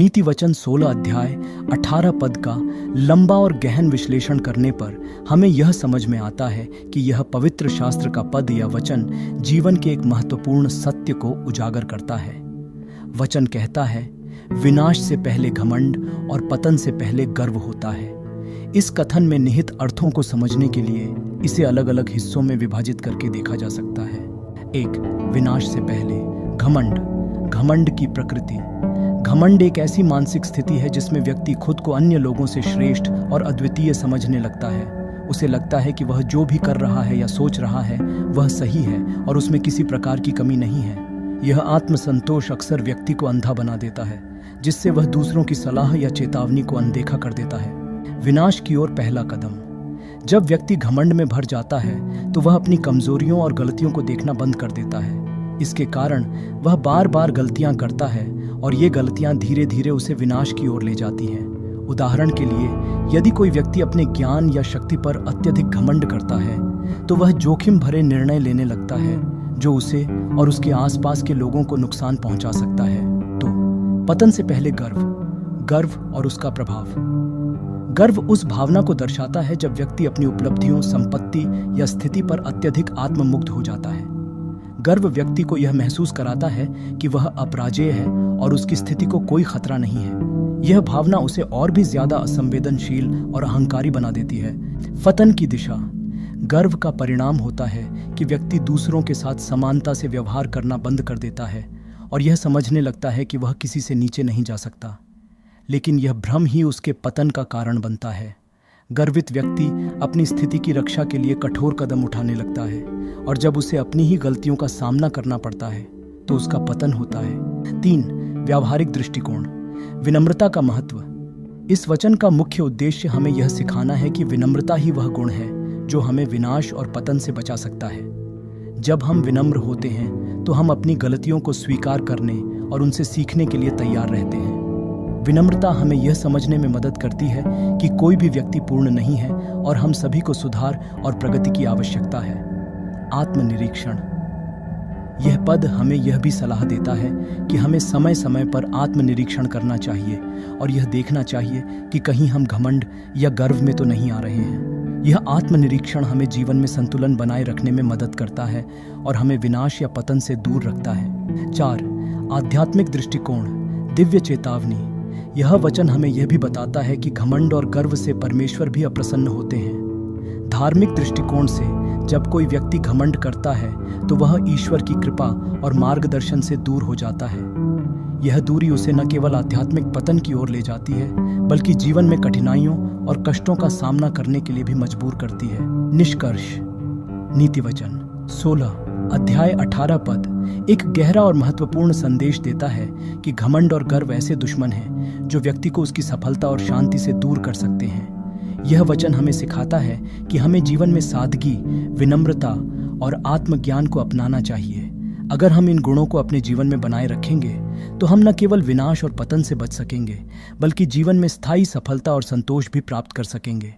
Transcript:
नीति वचन 16 अध्याय 18 पद का लंबा और गहन विश्लेषण करने पर हमें यह समझ में आता है कि यह पवित्र शास्त्र का पद या वचन जीवन के एक महत्वपूर्ण सत्य को उजागर करता है। वचन कहता है, विनाश से पहले घमंड और पतन से पहले गर्व होता है। इस कथन में निहित अर्थों को समझने के लिए इसे अलग अलग हिस्सों में विभाजित करके देखा जा सकता है। 1. विनाश से पहले घमंड की प्रकृति। घमंड एक ऐसी मानसिक स्थिति है जिसमें व्यक्ति खुद को अन्य लोगों से श्रेष्ठ और अद्वितीय समझने लगता है। उसे लगता है कि वह जो भी कर रहा है या सोच रहा है वह सही है और उसमें किसी प्रकार की कमी नहीं है। यह आत्मसंतोष अक्सर व्यक्ति को अंधा बना देता है, जिससे वह दूसरों की सलाह या चेतावनी को अनदेखा कर देता है। विनाश की ओर पहला कदम। जब व्यक्ति घमंड में भर जाता है तो वह अपनी कमजोरियों और गलतियों को देखना बंद कर देता है। इसके कारण वह बार बार गलतियां करता है और ये गलतियां धीरे धीरे उसे विनाश की ओर ले जाती हैं। उदाहरण के लिए, यदि कोई व्यक्ति अपने ज्ञान या शक्ति पर अत्यधिक घमंड करता है तो वह जोखिम भरे निर्णय लेने लगता है जो उसे और उसके आसपास के लोगों को नुकसान पहुंचा सकता है। तो पतन से पहले गर्व और उसका प्रभाव। गर्व उस भावना को दर्शाता है जब व्यक्ति अपनी उपलब्धियों, संपत्ति या स्थिति पर अत्यधिक आत्ममुग्ध हो जाता है। गर्व व्यक्ति को यह महसूस कराता है कि वह अपराजेय है और उसकी स्थिति को कोई खतरा नहीं है। यह भावना उसे और भी ज्यादा असंवेदनशील और अहंकारी बना देती है। पतन की दिशा। गर्व का परिणाम होता है कि व्यक्ति दूसरों के साथ समानता से व्यवहार करना बंद कर देता है और यह समझने लगता है कि वह किसी से नीचे नहीं जा सकता। लेकिन यह भ्रम ही उसके पतन का कारण बनता है। गर्वित व्यक्ति अपनी स्थिति की रक्षा के लिए कठोर कदम उठाने लगता है और जब उसे अपनी ही गलतियों का सामना करना पड़ता है तो उसका पतन होता है। 3. व्यावहारिक दृष्टिकोण। विनम्रता का महत्व। इस वचन का मुख्य उद्देश्य हमें यह सिखाना है कि विनम्रता ही वह गुण है जो हमें विनाश और पतन से बचा सकता है। जब हम विनम्र होते हैं तो हम अपनी गलतियों को स्वीकार करने और उनसे सीखने के लिए तैयार रहते हैं। विनम्रता हमें यह समझने में मदद करती है कि कोई भी व्यक्ति पूर्ण नहीं है और हम सभी को सुधार और प्रगति की आवश्यकता है। आत्मनिरीक्षण। यह पद हमें यह भी सलाह देता है कि हमें समय समय पर आत्मनिरीक्षण करना चाहिए और यह देखना चाहिए कि कहीं हम घमंड या गर्व में तो नहीं आ रहे हैं। यह आत्मनिरीक्षण हमें जीवन में संतुलन बनाए रखने में मदद करता है और हमें विनाश या पतन से दूर रखता है। 4. आध्यात्मिक दृष्टिकोण। दिव्य चेतावनी। यह वचन हमें यह भी बताता है कि घमंड और गर्व से परमेश्वर भी अप्रसन्न होते हैं। धार्मिक दृष्टिकोण से जब कोई व्यक्ति घमंड करता है तो वह ईश्वर की कृपा और मार्गदर्शन से दूर हो जाता है। यह दूरी उसे न केवल आध्यात्मिक पतन की ओर ले जाती है बल्कि जीवन में कठिनाइयों और कष्टों का सामना करने के लिए भी मजबूर करती है। निष्कर्ष। नीति वचन 16 अध्याय 18 पद एक गहरा और महत्वपूर्ण संदेश देता है कि घमंड और गर्व ऐसे दुश्मन हैं जो व्यक्ति को उसकी सफलता और शांति से दूर कर सकते हैं। यह वचन हमें सिखाता है कि हमें जीवन में सादगी, विनम्रता और आत्मज्ञान को अपनाना चाहिए। अगर हम इन गुणों को अपने जीवन में बनाए रखेंगे तो हम न केवल विनाश और पतन से बच सकेंगे बल्कि जीवन में स्थायी सफलता और संतोष भी प्राप्त कर सकेंगे।